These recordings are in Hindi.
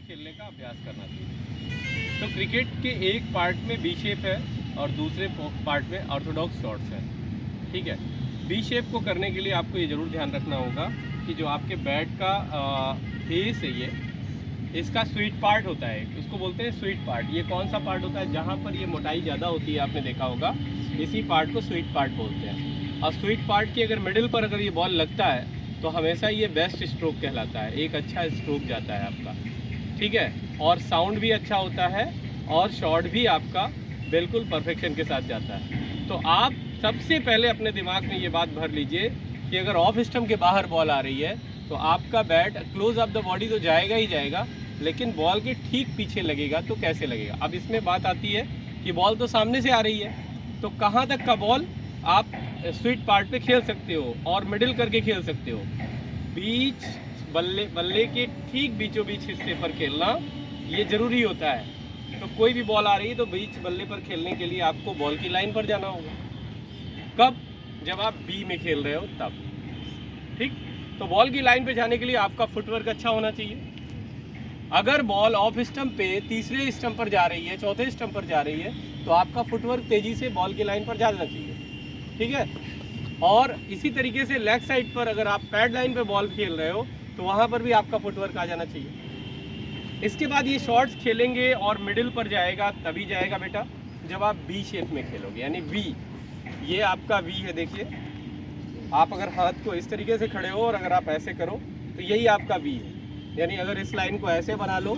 खेलने का अभ्यास करना चाहिए। तो क्रिकेट के एक पार्ट में बी शेप है और दूसरे पार्ट में ऑर्थोडॉक्स शॉट्स है। ठीक है, बी शेप को करने के लिए आपको ये ज़रूर ध्यान रखना होगा कि जो आपके बैट का फेस है, ये इसका स्वीट पार्ट होता है, इसको बोलते हैं स्वीट पार्ट। ये कौन सा पार्ट होता है? जहाँ पर ये मोटाई ज़्यादा होती है, आपने देखा होगा, इसी पार्ट को स्वीट पार्ट बोलते हैं। और स्वीट पार्ट की अगर मिडिल पर अगर ये बॉल लगता है तो हमेशा ये बेस्ट स्ट्रोक कहलाता है, एक अच्छा स्ट्रोक जाता है आपका। ठीक है, और साउंड भी अच्छा होता है और शॉट भी आपका बिल्कुल परफेक्शन के साथ जाता है। तो आप सबसे पहले अपने दिमाग में ये बात भर लीजिए कि अगर ऑफ स्टंप के बाहर बॉल आ रही है तो आपका bat close of the body तो जाएगा ही जाएगा, लेकिन बॉल के ठीक पीछे लगेगा तो कैसे लगेगा। अब इसमें बात आती है कि बॉल तो सामने से आ रही है, तो कहाँ तक का बॉल आप स्वीट पार्ट पे खेल सकते हो और मिडिल करके खेल सकते हो। बीच बल्ले के ठीक बीचों बीच हिस्से पर खेलना ये ज़रूरी होता है। तो कोई भी बॉल आ रही है तो बीच बल्ले पर खेलने के लिए आपको बॉल की लाइन पर जाना होगा। कब? जब आप बी में खेल रहे हो तब। ठीक, तो बॉल की लाइन पे जाने के लिए आपका फुटवर्क अच्छा होना चाहिए। अगर बॉल ऑफ स्टंप पे तीसरे स्टंप पर जा रही है, चौथे स्टंप पर जा रही है, तो आपका फुटवर्क तेज़ी से बॉल की लाइन पर जाना चाहिए। ठीक है, और इसी तरीके से लेग साइड पर अगर आप पैड लाइन पे बॉल खेल रहे हो तो वहाँ पर भी आपका फुटवर्क आ जाना चाहिए। इसके बाद ये शॉट्स खेलेंगे और मिडिल पर जाएगा, तभी जाएगा बेटा जब आप बी शेप में खेलोगे, यानी वी। ये आपका वी है, देखिए आप अगर हाथ को इस तरीके से खड़े हो और अगर आप ऐसे करो तो यही आपका वी है। यानी अगर इस लाइन को ऐसे बना लो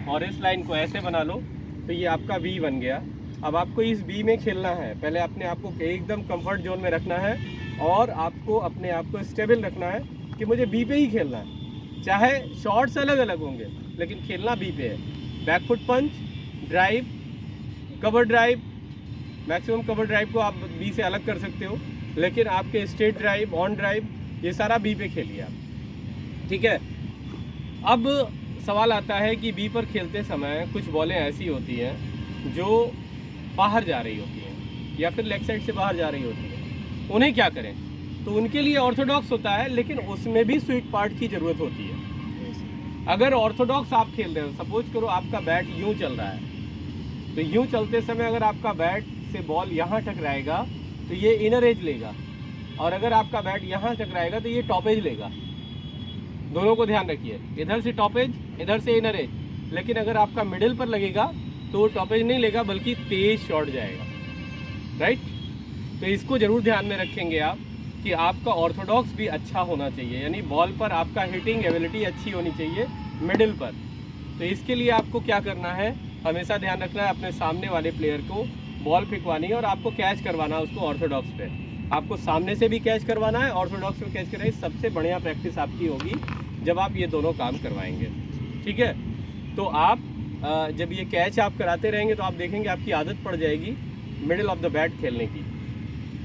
और इस लाइन को ऐसे बना लो तो ये आपका वी बन गया। अब आपको इस बी में खेलना है, पहले अपने आप को एकदम कंफर्ट जोन में रखना है और आपको अपने आप को स्टेबल रखना है कि मुझे बी पे ही खेलना है। चाहे शॉट्स अलग अलग होंगे लेकिन खेलना बी पे है। Back foot punch, drive, cover drive, maximum cover drive को आप बी से अलग कर सकते हो, लेकिन आपके स्ट्रेट ड्राइव, ऑन ड्राइव, ये सारा बी पे खेलिए आप। ठीक है, अब सवाल आता है कि बी पर खेलते समय कुछ बॉलें ऐसी होती हैं जो बाहर जा रही होती हैं या फिर लेग साइड से बाहर जा रही होती हैं, उन्हें क्या करें? तो उनके लिए ऑर्थोडॉक्स होता है, लेकिन उसमें भी स्वीट पार्ट की ज़रूरत होती है। अगर ऑर्थोडॉक्स आप खेल रहे हो, सपोज करो आपका बैट यूँ चल रहा है, तो यूँ चलते समय अगर आपका बैट से बॉल यहाँ टकराएगा तो ये इनर एज लेगा, और अगर आपका बैट यहाँ टकराएगा तो ये टॉप एज लेगा। दोनों को ध्यान रखिए, इधर से टॉप एज, इधर से इनर एज। लेकिन अगर आपका मिडिल पर लगेगा तो वो टॉप एज नहीं लेगा बल्कि तेज शॉट जाएगा। राइट, तो इसको ज़रूर ध्यान में रखेंगे आप कि आपका ऑर्थोडॉक्स भी अच्छा होना चाहिए, यानी बॉल पर आपका हिटिंग एबिलिटी अच्छी होनी चाहिए मिडिल पर। तो इसके लिए आपको क्या करना है, हमेशा ध्यान रखना है अपने सामने वाले प्लेयर को बॉल फेंकवानी है और आपको कैच करवाना है उसको ऑर्थोडॉक्स पे। आपको सामने से भी कैच करवाना है, ऑर्थोडॉक्स पे कैच करवाना है। सबसे बढ़िया प्रैक्टिस आपकी होगी जब आप ये दोनों काम करवाएंगे। ठीक है, तो आप जब ये कैच आप कराते रहेंगे तो आप देखेंगे आपकी आदत पड़ जाएगी मिडिल ऑफ द बैट खेलने की।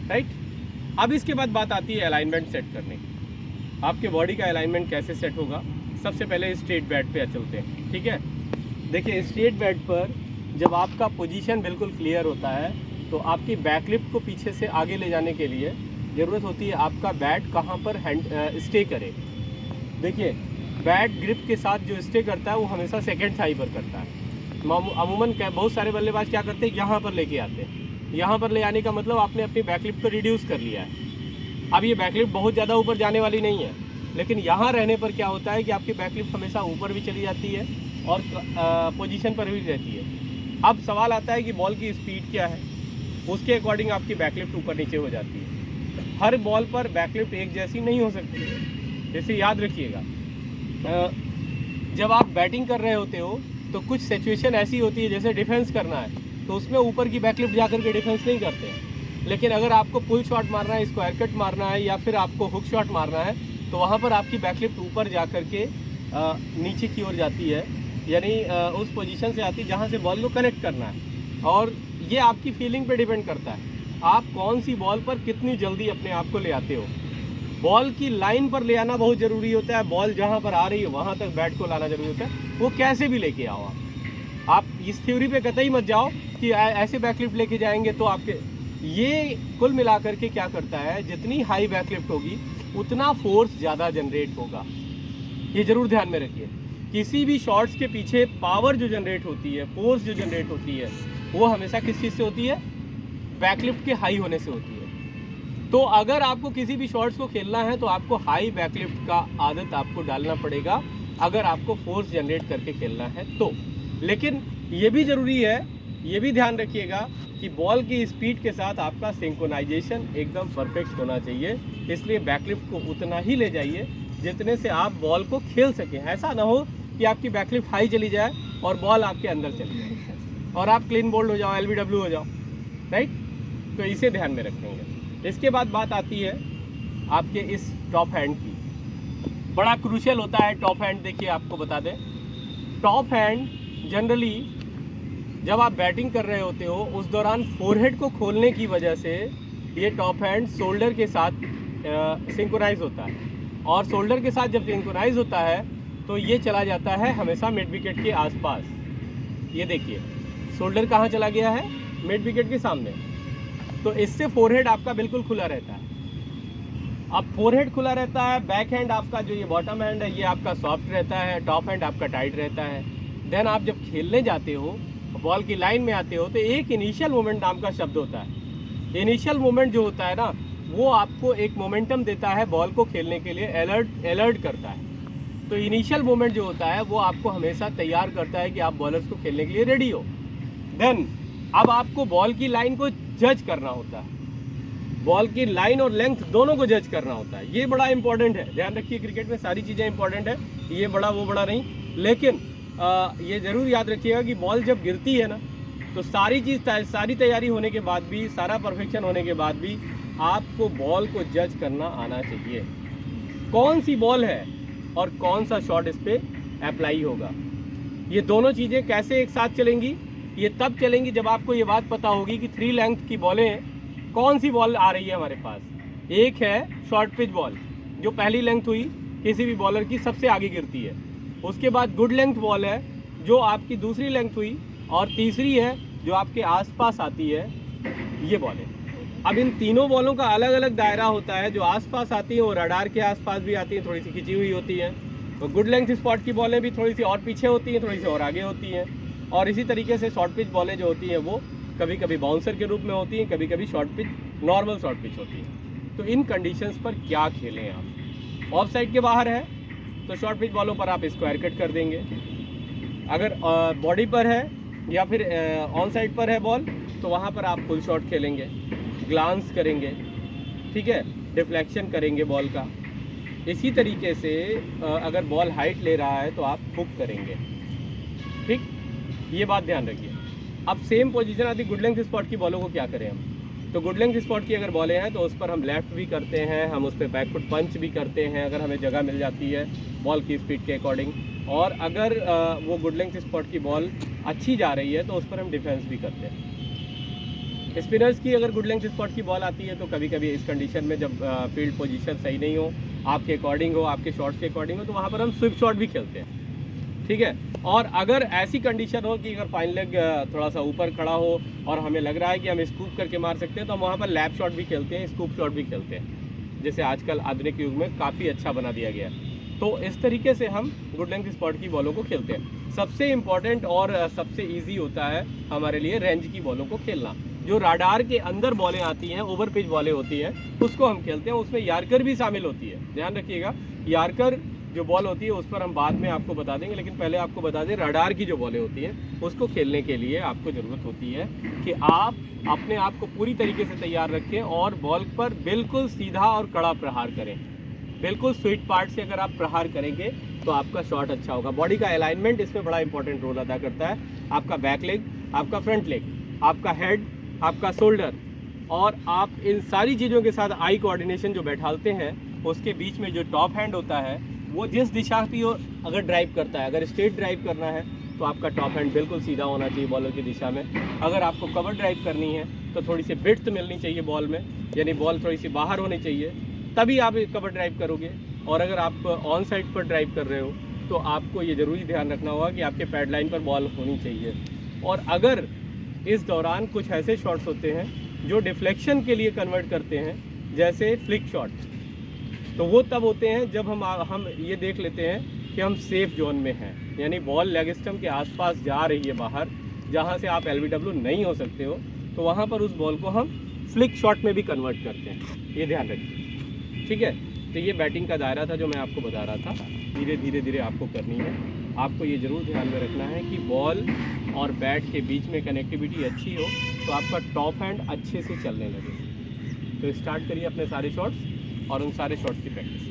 राइट, अब इसके बाद बात आती है अलाइनमेंट सेट करने की। आपके बॉडी का अलाइनमेंट कैसे सेट होगा? सबसे पहले स्ट्रेट बैट पे चलते हैं। ठीक है, देखिए स्ट्रेट बैट पर जब आपका पोजीशन बिल्कुल क्लियर होता है तो आपकी बैकलिफ्ट को पीछे से आगे ले जाने के लिए ज़रूरत होती है आपका बैट कहाँ पर स्टे करे। देखिए बैट ग्रिप के साथ जो स्टे करता है वो हमेशा सेकंड थाई पर करता है। अमूमन बहुत सारे बल्लेबाज क्या करते हैं, यहाँ पर लेके आते हैं। यहाँ पर ले आने का मतलब आपने अपनी बैकलिफ्ट को रिड्यूस कर लिया है। अब ये बैकलिफ्ट बहुत ज़्यादा ऊपर जाने वाली नहीं है, लेकिन यहाँ रहने पर क्या होता है कि आपकी बैकलिफ्ट हमेशा ऊपर भी चली जाती है और पोजीशन पर भी रहती है। अब सवाल आता है कि बॉल की स्पीड क्या है, उसके अकॉर्डिंग आपकी बैकलिफ्ट ऊपर नीचे हो जाती है। हर बॉल पर बैकलिफ्ट एक जैसी नहीं हो सकती है। जैसे याद रखिएगा, जब आप बैटिंग कर रहे होते हो तो कुछ सिचुएशन ऐसी होती है जैसे डिफेंस करना है तो उसमें ऊपर की बैकलिफ्ट जाकर के डिफेंस नहीं करते हैं। लेकिन अगर आपको पुल शॉट मारना है, स्क्वायर कट मारना है या फिर आपको हुक शॉट मारना है तो वहाँ पर आपकी बैकलिफ्ट ऊपर जा कर के नीचे की ओर जाती है, यानी उस पोजीशन से आती है जहाँ से बॉल को कनेक्ट करना है। और ये आपकी फीलिंग पे डिपेंड करता है, आप कौन सी बॉल पर कितनी जल्दी अपने आप को ले आते हो। बॉल की लाइन पर ले आना बहुत ज़रूरी होता है, बॉल जहाँ पर आ रही है वहाँ तक बैट को लाना ज़रूरी होता है। वो कैसे भी लेके आओ आप इस थ्योरी पे कतई मत जाओ कि ऐसे बैकलिफ्ट लेके जाएंगे तो आपके, ये कुल मिलाकर के क्या करता है, जितनी हाई बैकलिफ्ट होगी उतना फोर्स ज़्यादा जनरेट होगा। ये ज़रूर ध्यान में रखिए किसी भी शॉट्स के पीछे पावर जो जनरेट होती है, फोर्स जो जनरेट होती है, वो हमेशा किस चीज़ से होती है? बैकलिफ्ट के हाई होने से होती है। तो अगर आपको किसी भी शॉट्स को खेलना है तो आपको हाई बैकलिफ्ट का आदत आपको डालना पड़ेगा, अगर आपको फोर्स जनरेट करके खेलना है तो। लेकिन ये भी ज़रूरी है, ये भी ध्यान रखिएगा कि बॉल की स्पीड के साथ आपका सिंक्रोनाइजेशन एकदम परफेक्ट होना चाहिए। इसलिए बैकलिफ्ट को उतना ही ले जाइए जितने से आप बॉल को खेल सकें। ऐसा ना हो कि आपकी बैकलिफ्ट हाई चली जाए और बॉल आपके अंदर चली जाए और आप क्लीन बोल्ड हो जाओ, LBW हो जाओ, राइट? तो इसे ध्यान में रखेंगे। इसके बाद बात आती है आपके इस टॉप हैंड की। बड़ा क्रूशियल होता है टॉप हैंड। देखिए आपको बता दें, टॉप हैंड जनरली जब आप बैटिंग कर रहे होते हो उस दौरान फोरहेड को खोलने की वजह से ये टॉप हैंड शोल्डर के साथ सिंक्रोनाइज होता है, और शोल्डर के साथ जब सिंक्रोनाइज होता है तो ये चला जाता है हमेशा मिड विकेट के आसपास। ये देखिए शोल्डर कहाँ चला गया है? मिड विकेट के सामने। तो इससे फोरहेड आपका बिल्कुल खुला रहता है। अब फोरहेड खुला रहता है, बैक हैंड आपका जो ये बॉटम हैंड है ये आपका सॉफ्ट रहता है, टॉप हैंड आपका टाइट रहता है। देन आप जब खेलने जाते हो, बॉल की लाइन में आते हो, तो एक इनिशियल मोमेंट नाम का शब्द होता है। इनिशियल मोमेंट जो होता है ना, वो आपको एक मोमेंटम देता है बॉल को खेलने के लिए, अलर्ट करता है। तो इनिशियल मोमेंट जो होता है वो आपको हमेशा तैयार करता है कि आप बॉलर्स को खेलने के लिए रेडी हो। देन अब आपको बॉल की लाइन को जज करना होता है, बॉल की लाइन और लेंथ दोनों को जज करना होता है। ये बड़ा इंपॉर्टेंट है, ध्यान रखिए, क्रिकेट में सारी चीज़ें इंपॉर्टेंट है, ये बड़ा वो बड़ा नहीं। लेकिन ये ज़रूर याद रखिएगा कि बॉल जब गिरती है ना, तो सारी तैयारी होने के बाद भी, सारा परफेक्शन होने के बाद भी आपको बॉल को जज करना आना चाहिए। कौन सी बॉल है और कौन सा शॉट इस पर अप्लाई होगा, ये दोनों चीज़ें कैसे एक साथ चलेंगी? ये तब चलेंगी जब आपको ये बात पता होगी कि 3 लेंथ की बॉलें, कौन सी बॉल आ रही है हमारे पास। एक है शॉर्ट पिच बॉल, जो पहली लेंथ हुई किसी भी बॉलर की, सबसे आगे गिरती है। उसके बाद गुड लेंथ बॉल है जो आपकी दूसरी लेंथ हुई, और तीसरी है जो आपके आसपास आती है, ये बॉल है। अब इन तीनों बॉलों का अलग अलग दायरा होता है। जो आसपास आती है वो रडार के आसपास भी आती है, थोड़ी सी खिंची हुई होती है। तो गुड लेंथ स्पॉट की बॉलें भी थोड़ी सी और पीछे होती हैं, थोड़ी सी और आगे होती हैं। और इसी तरीके से शॉर्ट पिच बॉलें जो होती हैं वो कभी कभी बाउंसर के रूप में होती हैं, कभी कभी short pitch, normal short pitch होती है। तो इन कंडीशंस पर क्या खेलें आप? ऑफ साइड के बाहर है तो शॉर्ट पिच बॉलों पर आप स्क्वायर कट कर देंगे। अगर बॉडी पर है या फिर ऑन साइड पर है बॉल, तो वहाँ पर आप फुल शॉट खेलेंगे, ग्लांस करेंगे, ठीक है, डिफ्लेक्शन करेंगे बॉल का। इसी तरीके से अगर बॉल हाइट ले रहा है तो आप हुक करेंगे, ठीक, ये बात ध्यान रखिए। अब सेम पोजीशन आती है गुड लेंथ स्पॉट की बॉलों को क्या करें हम? तो गुड लेंथ स्पॉट की अगर बॉलें हैं तो उस पर हम लेफ्ट भी करते हैं, हम उस पर बैकफुट पंच भी करते हैं अगर हमें जगह मिल जाती है बॉल की स्पीड के अकॉर्डिंग। और अगर वो गुड लेंथ स्पॉट की बॉल अच्छी जा रही है तो उस पर हम डिफेंस भी करते हैं। स्पिनर्स की अगर गुड लेंथ स्पॉट की बॉल आती है तो कभी कभी इस कंडीशन में जब फील्ड पोजीशन सही नहीं हो, आपके अकॉर्डिंग हो, आपके शॉट्स के अकॉर्डिंग हो, तो वहाँ पर हम स्विप शॉट भी खेलते हैं, ठीक है। और अगर ऐसी कंडीशन हो कि अगर फाइन लेग थोड़ा सा ऊपर खड़ा हो और हमें लग रहा है कि हम स्कूप करके मार सकते हैं, तो हम वहाँ पर लैप शॉट भी खेलते हैं, स्कूप शॉट भी खेलते हैं, जैसे आजकल आधुनिक युग में काफ़ी अच्छा बना दिया गया है। तो इस तरीके से हम गुड लेंथ स्पॉट की बॉलों को खेलते हैं। सबसे इम्पॉर्टेंट और सबसे ईजी होता है हमारे लिए रेंज की बॉलों को खेलना। जो राडार के अंदर बॉलें आती हैं, ओवर पिच बॉलें होती हैं, उसको हम खेलते हैं। उसमें यार्कर भी शामिल होती है, ध्यान रखिएगा। यार्कर जो बॉल होती है उस पर हम बाद में आपको बता देंगे, लेकिन पहले आपको बता दें राडार की जो बॉलें होती हैं उसको खेलने के लिए आपको ज़रूरत होती है कि आप अपने आप को पूरी तरीके से तैयार रखें और बॉल पर बिल्कुल सीधा और कड़ा प्रहार करें। बिल्कुल स्वीट पार्ट से अगर आप प्रहार करेंगे तो आपका शॉट अच्छा होगा। बॉडी का अलाइनमेंट इसमें बड़ा इंपॉर्टेंट रोल अदा करता है। आपका बैक लेग, आपका फ्रंट लेग, आपका हेड, आपका शोल्डर, और आप इन सारी चीज़ों के साथ आई कोऑर्डिनेशन जो बैठालते हैं, उसके बीच में जो टॉप हैंड होता है वो जिस दिशा की ओर अगर ड्राइव करता है, अगर स्ट्रेट ड्राइव करना है तो आपका टॉप हैंड बिल्कुल सीधा होना चाहिए बॉलर की दिशा में। अगर आपको कवर ड्राइव करनी है तो थोड़ी सी विड्थ मिलनी चाहिए बॉल में, यानी बॉल थोड़ी सी बाहर होनी चाहिए, तभी आप कवर ड्राइव करोगे। और अगर आप ऑन साइड पर ड्राइव कर रहे हो तो आपको ये ज़रूरी ध्यान रखना होगा कि आपके पैड लाइन पर बॉल होनी चाहिए। और अगर इस दौरान कुछ ऐसे शॉट्स होते हैं जो डिफ्लेक्शन के लिए कन्वर्ट करते हैं, जैसे फ्लिक शॉट, तो वो तब होते हैं जब हम ये देख लेते हैं कि हम सेफ जोन में हैं। यानी बॉल लेग स्टम्प के आसपास जा रही है बाहर, जहाँ से आप LBW नहीं हो सकते हो, तो वहाँ पर उस बॉल को हम फ्लिक शॉट में भी कन्वर्ट करते हैं, ये ध्यान रखिए। ठीक है, तो ये बैटिंग का दायरा था जो मैं आपको बता रहा था। धीरे धीरे धीरे आपको करनी है। आपको ये ज़रूर ध्यान में रखना है कि बॉल और बैट के बीच में कनेक्टिविटी अच्छी हो, तो आपका टॉप हैंड अच्छे से चलने लगे। तो स्टार्ट करिए अपने सारे शॉट्स और उन सारे शॉट्स की प्रैक्टिस।